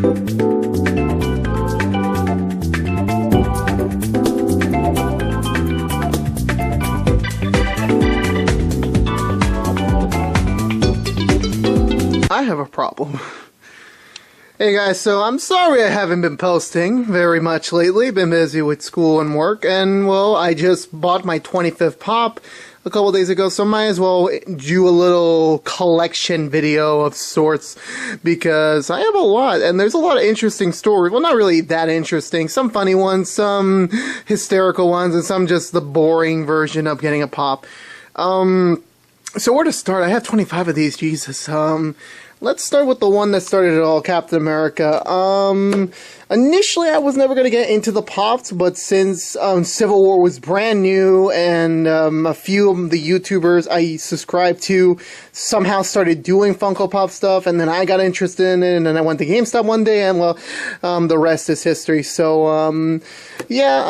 I have a problem. Hey guys, so I'm sorry I haven't been posting very much lately. Been busy with school and work, and well, I just bought my 25th pop a couple days ago, so might as well do a little collection video of sorts, because I have a lot, and there's a lot of interesting stories. Well, not really that interesting. Some funny ones, some hysterical ones, and some just the boring version of getting a pop. So where to start? I have 25 of these, Jesus. Let's start with the one that started it all, Captain America. Initially I was never going to get into the pops, but since Civil War was brand new, and a few of the YouTubers I subscribed to somehow started doing Funko Pop stuff, and then I got interested in it, and then I went to GameStop one day, and well, the rest is history. So, yeah,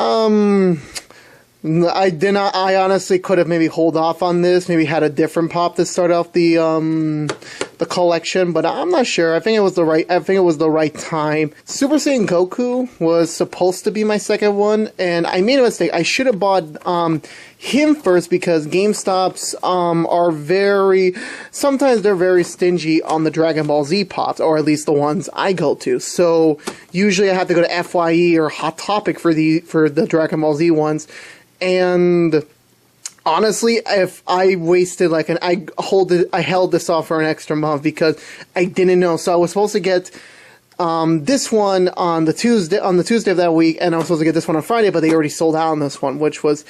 I honestly could have maybe hold off on this, maybe had a different pop to start off the collection, but I'm not sure. I think it was the right time. Super Saiyan Goku was supposed to be my second one, and I made a mistake. I should have bought him first, because GameStops sometimes they're very stingy on the Dragon Ball Z pops, or at least the ones I go to. So usually I have to go to FYE or Hot Topic for the Dragon Ball Z ones. And honestly, if I wasted I held this off for an extra month because I didn't know. So I was supposed to get this one on the Tuesday of that week, and I was supposed to get this one on Friday, but they already sold out on this one, which was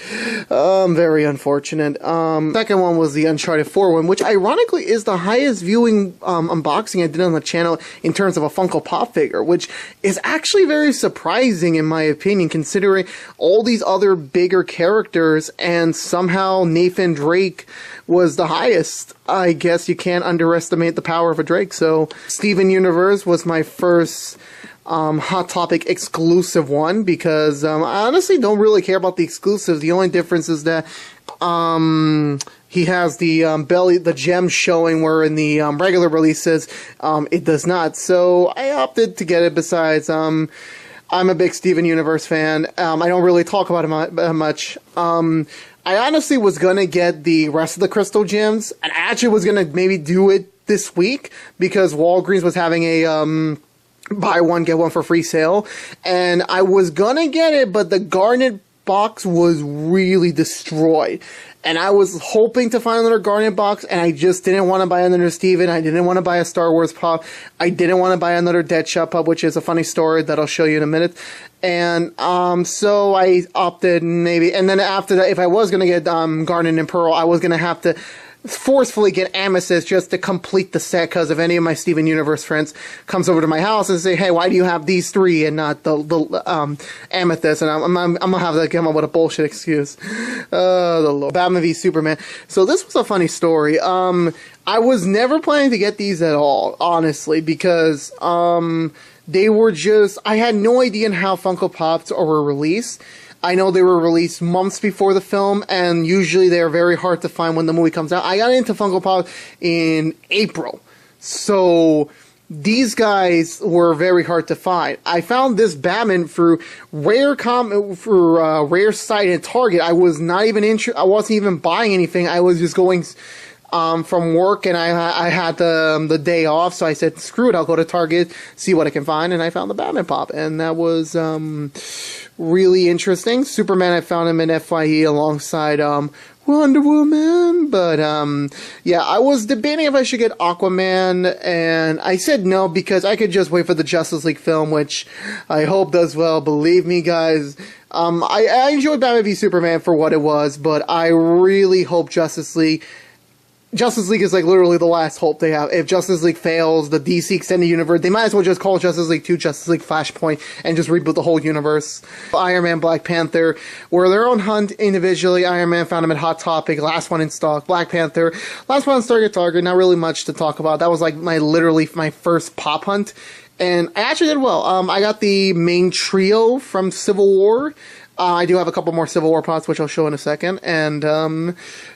very unfortunate. Second one was the Uncharted 4 one, which ironically is the highest viewing unboxing I did on the channel in terms of a Funko Pop figure, which is actually very surprising in my opinion, considering all these other bigger characters, and somehow Nathan Drake was the highest. I guess you can't underestimate the power of a Drake. So Steven Universe was my first Hot Topic exclusive one, because I honestly don't really care about the exclusives. The only difference is that he has the belly, the gem showing, where in the regular releases it does not. So I opted to get it. Besides, I'm a big Steven Universe fan. I don't really talk about him much. I honestly was gonna get the rest of the crystal gems, and I actually was gonna maybe do it this week, because Walgreens was having a buy one get one for free sale, and I was gonna get it, but the garnet box was really destroyed, and I was hoping to find another garnet box, and I just didn't want to buy another Steven. I didn't want to buy a Star Wars pop. I didn't want to buy another Deadshot pop, which is a funny story that I'll show you in a minute. And so I opted maybe, and then after that, if I was gonna get Garnet and Pearl, I was gonna have to forcefully get Amethyst just to complete the set, because if any of my Steven Universe friends comes over to my house and say, hey, why do you have these three and not the Amethyst? And I'm gonna have to come up with a bullshit excuse. The Lord. Batman v Superman. So this was a funny story. I was never planning to get these at all, honestly, because they were just, I had no idea how Funko Pops were released. I know they were released months before the film, and usually they're very hard to find when the movie comes out. I got into Funko Pop in April, so these guys were very hard to find. I found this Batman through Rare Site and Target. I was not even I wasn't even buying anything. I was just going from work, and I had the day off, so I said, screw it, I'll go to Target, see what I can find, and I found the Batman pop, and that was really interesting. Superman, I found him in FYE alongside Wonder Woman, but yeah, I was debating if I should get Aquaman, and I said no, because I could just wait for the Justice League film, which I hope does well. Believe me, guys, I enjoyed Batman v Superman for what it was, but I really hope Justice League is like literally the last hope they have. If Justice League fails, the DC Extended Universe, they might as well just call Justice League 2 Justice League Flashpoint and just reboot the whole universe. Iron Man, Black Panther were their own hunt individually. Iron Man found them at Hot Topic, last one in stock. Black Panther, last one on Target, not really much to talk about. That was like literally my first pop hunt, and I actually did well. I got the main trio from Civil War. I do have a couple more Civil War pops, which I'll show in a second. And,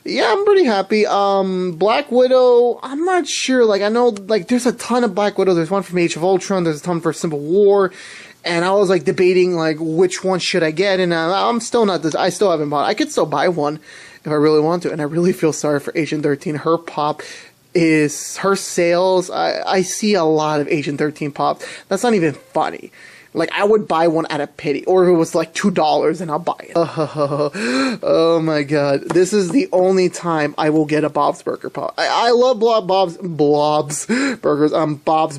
yeah, I'm pretty happy. Black Widow, I'm not sure. Like, I know, like, there's a ton of Black Widow. There's one from Age of Ultron. There's a ton for Civil War. And I was, like, debating, like, which one should I get. And I'm still not, I still haven't bought it. I could still buy one if I really want to. And I really feel sorry for Agent 13. Her pop is, her sales, I see a lot of Agent 13 pops. That's not even funny. Like, I would buy one at a pity, or if it was like $2, and I'll buy it. Oh my god. This is the only time I will get a Bob's Burger pop. I love Bob's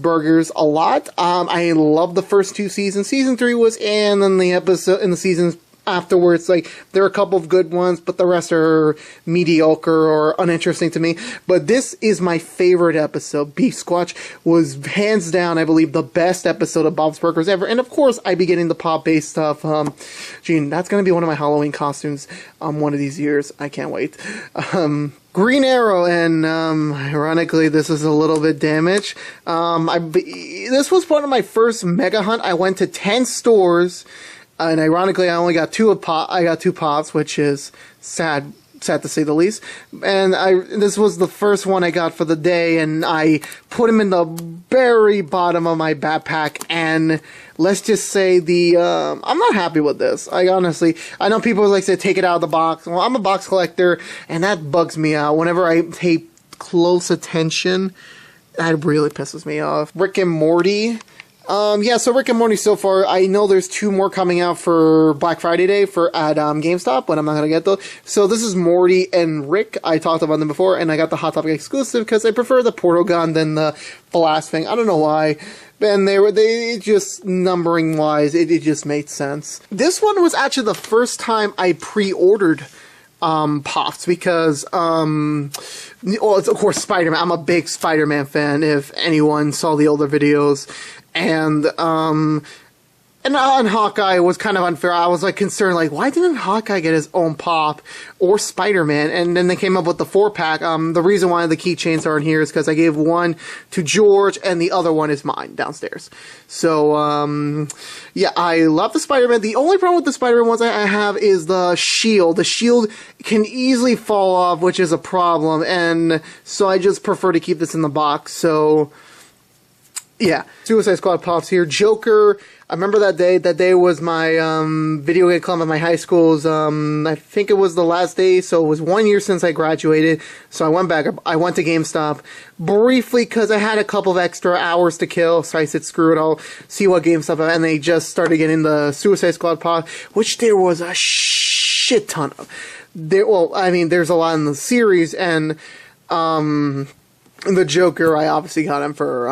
Burgers a lot. I love the first 2 seasons. Season 3 was in the seasons afterwards, like, there are a couple of good ones, but the rest are mediocre or uninteresting to me. But this is my favorite episode. Beef Squatch was hands down, I believe, the best episode of Bob's Burgers ever. And of course, I'd be getting the pop-based stuff. Gene, that's gonna be one of my Halloween costumes one of these years. I can't wait. Green Arrow, and ironically, this is a little bit damaged. This was one of my first mega hunt. I went to 10 stores. And ironically, I only got 2 pops, which is sad to say the least. And this was the first one I got for the day, and I put him in the very bottom of my backpack. And let's just say I'm not happy with this. I know people like to take it out of the box. Well, I'm a box collector, and that bugs me out. Whenever I pay close attention, that really pisses me off. Rick and Morty. Yeah, so Rick and Morty so far, I know there's 2 more coming out for Black Friday Day at GameStop, but I'm not gonna get those. So this is Morty and Rick. I talked about them before, and I got the Hot Topic exclusive because I prefer the portal gun than the blast thing. I don't know why. And they just, numbering wise, it just made sense. This one was actually the first time I pre-ordered pops because, well, it's of course Spider-Man. I'm a big Spider-Man fan, if anyone saw the older videos. And on Hawkeye was kind of unfair. I was like concerned, like, why didn't Hawkeye get his own pop, or Spider-Man? And then they came up with the 4-pack. The reason why the keychains aren't here is because I gave one to George, and the other one is mine downstairs. So yeah, I love the Spider-Man. The only problem with the Spider-Man ones I have is the shield. The shield can easily fall off, which is a problem, and so I just prefer to keep this in the box. So yeah, Suicide Squad pops here. Joker, I remember that day. That day was my video game club at my high school's, I think it was the last day, so it was 1 year since I graduated. So I went back, I went to GameStop briefly because I had a couple of extra hours to kill. So I said, screw it, I'll see what GameStop, and they just started getting the Suicide Squad pop, which there was a shit ton of. Well, I mean, there's a lot in the series, and the Joker, I obviously got him for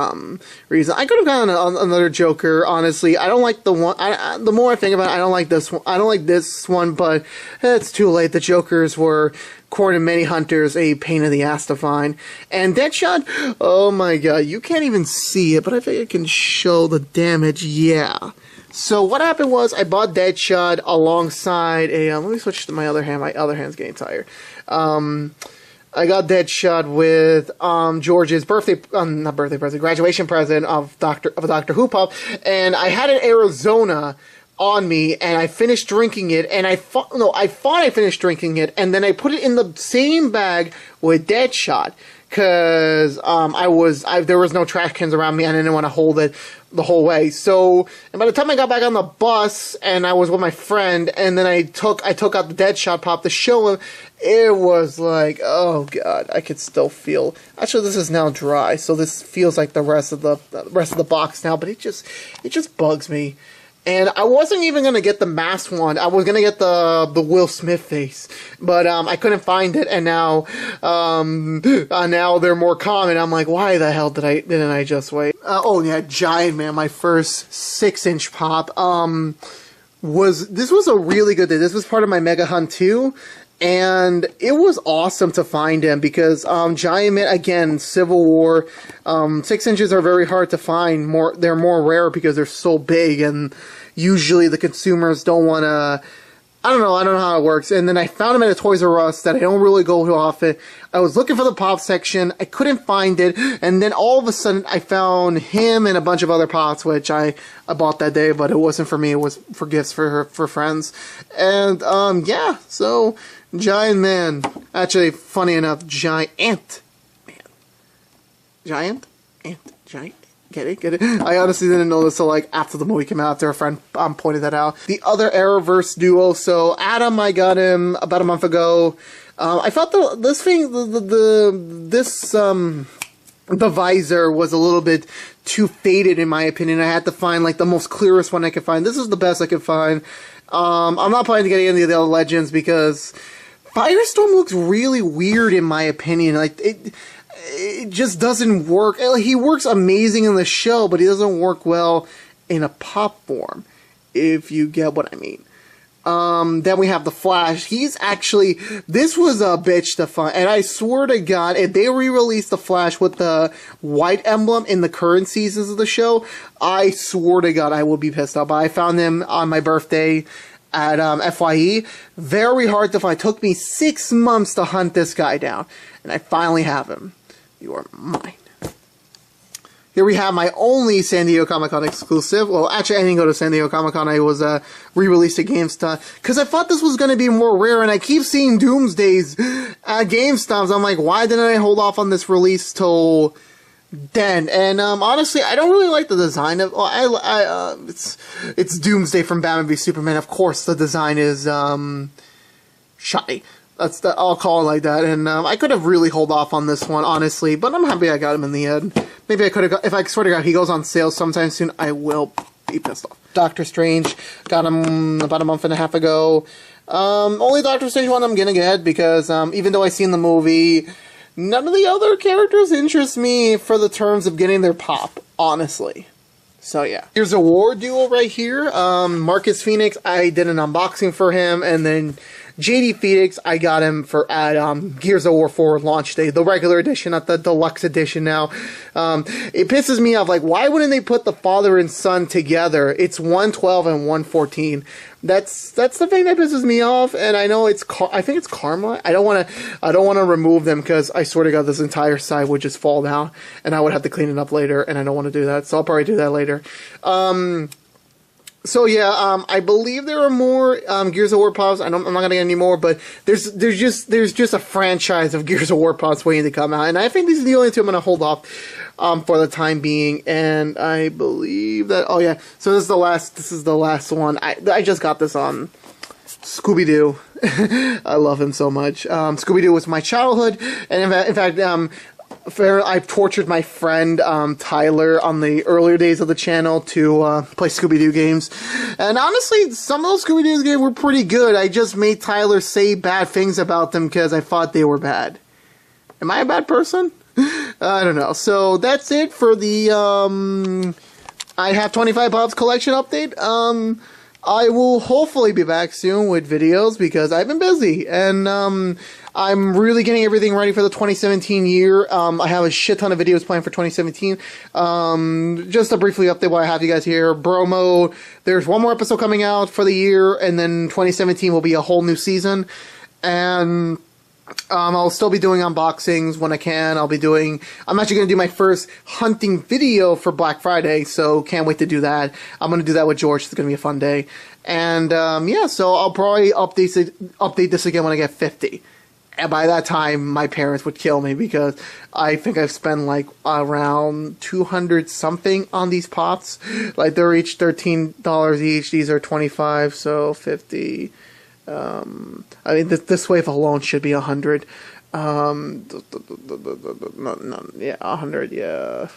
reason. I could have gotten another Joker. Honestly, I don't like the one. The more I think about it, I don't like this one. I don't like this one, but it's too late. The Jokers were, according to many hunters, a pain in the ass to find. And Deadshot, oh my god, you can't even see it, but I think I can show the damage. Yeah. So what happened was I bought Deadshot alongside a. Let me switch to my other hand. My other hand's getting tired. I got Deadshot with George's graduation present of a Doctor Who pop, and I had an Arizona on me, and I finished drinking it, and I thought I finished drinking it, and then I put it in the same bag with Deadshot, because there was no trash cans around me, and I didn't want to hold it the whole way. So, and by the time I got back on the bus, and I was with my friend, and then I took out the Deadshot pop to show him, it was like, oh god, I could still feel. Actually, this is now dry, so this feels like the rest of the box now, but it just bugs me. And I wasn't even gonna get the masked one. I was gonna get the Will Smith face, but I couldn't find it. And now now they're more common. I'm like, why the hell didn't I just wait? Oh yeah, Giant Man, my first 6-inch pop. This was a really good day. This was part of my Mega Hunt too. And it was awesome to find him because Giant Man, again, Civil War, 6 inches are very hard to find. They're more rare because they're so big, and usually the consumers don't want to I don't know how it works. And then I found them at a Toys R Us that I don't really go to often. I was looking for the pop section. I couldn't find it. And then all of a sudden I found him and a bunch of other pops, which I bought that day, but it wasn't for me. It was for gifts for friends. And, yeah, so Giant Man. Actually, funny enough, Giant Man. Giant? Ant. Giant? Get it? I honestly didn't know this until like after the movie came out, after a friend pointed that out. The other Arrowverse duo, so Adam, I got him about a month ago. I felt the visor was a little bit too faded in my opinion. I had to find like the most clearest one I could find. This is the best I could find. I'm not planning to get any of the other Legends because Firestorm looks really weird in my opinion. Like it just doesn't work. He works amazing in the show, but he doesn't work well in a pop form, if you get what I mean. Then we have the Flash. He's actually, this was a bitch to find, and I swear to God, if they re-released the Flash with the white emblem in the current seasons of the show, I swear to God I would be pissed off. But I found him on my birthday at FYE. Very hard to find. It took me 6 months to hunt this guy down, and I finally have him. You are mine. Here we have my only San Diego Comic-Con exclusive. Well, actually, I didn't go to San Diego Comic-Con. I was re-released at GameStop. Because I thought this was going to be more rare, and I keep seeing Doomsdays at GameStop. I'm like, why didn't I hold off on this release till then? And honestly, I don't really like the design of... Well, it's Doomsday from Batman v Superman. Of course, the design is shoddy. I'll call it like that, and I could have really held off on this one, honestly, but I'm happy I got him in the end. Maybe I could have got, if I swear to God, he goes on sale sometime soon, I will be pissed off. Doctor Strange, got him about a month and a half ago. Only Doctor Strange one I'm gonna get, because even though I've seen the movie, none of the other characters interest me for the terms of getting their pop, honestly. So yeah. Here's a War duo right here. Marcus Phoenix, I did an unboxing for him, and then JD Phoenix, I got him for at Gears of War 4 launch day, the regular edition, not the deluxe edition now. It pisses me off, like, why wouldn't they put the father and son together? It's 112 and 114. That's the thing that pisses me off, and I know it's I think it's Karma. I don't want to remove them because I swear to God this entire side would just fall down, and I would have to clean it up later, and I don't want to do that, so I'll probably do that later. So yeah, I believe there are more Gears of War pops. I'm not gonna get any more, but there's just a franchise of Gears of War pops waiting to come out, and I think these are the only two I'm gonna hold off for the time being. And I believe that so this is the last one. I just got this on Scooby-Doo. I love him so much. Scooby-Doo was my childhood, and in fact, I've tortured my friend Tyler on the earlier days of the channel to play Scooby-Doo games. And honestly, some of those Scooby-Doo games were pretty good. I just made Tyler say bad things about them because I thought they were bad. Am I a bad person? I don't know. So that's it for the I Have 25 Pops collection update. I will hopefully be back soon with videos because I've been busy, and I'm really getting everything ready for the 2017 year. I have a shit ton of videos planned for 2017. Just to briefly update what I have you guys here. Bro Mode, there's one more episode coming out for the year, and then 2017 will be a whole new season. And I'll still be doing unboxings when I can. I'm actually going to do my first hunting video for Black Friday, so can't wait to do that. I'm going to do that with George. It's going to be a fun day. And yeah, so I'll probably update this again when I get 50. And by that time, my parents would kill me because I think I've spent like around 200 something on these pots. Like they're each $13 each. These are 25, so 50. I mean, this wave alone should be 100. Yeah, 100. Yeah.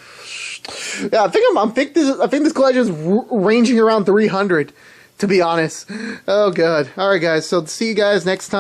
Yeah, I think this collection is ranging around 300. To be honest. Oh god. All right, guys. So see you guys next time.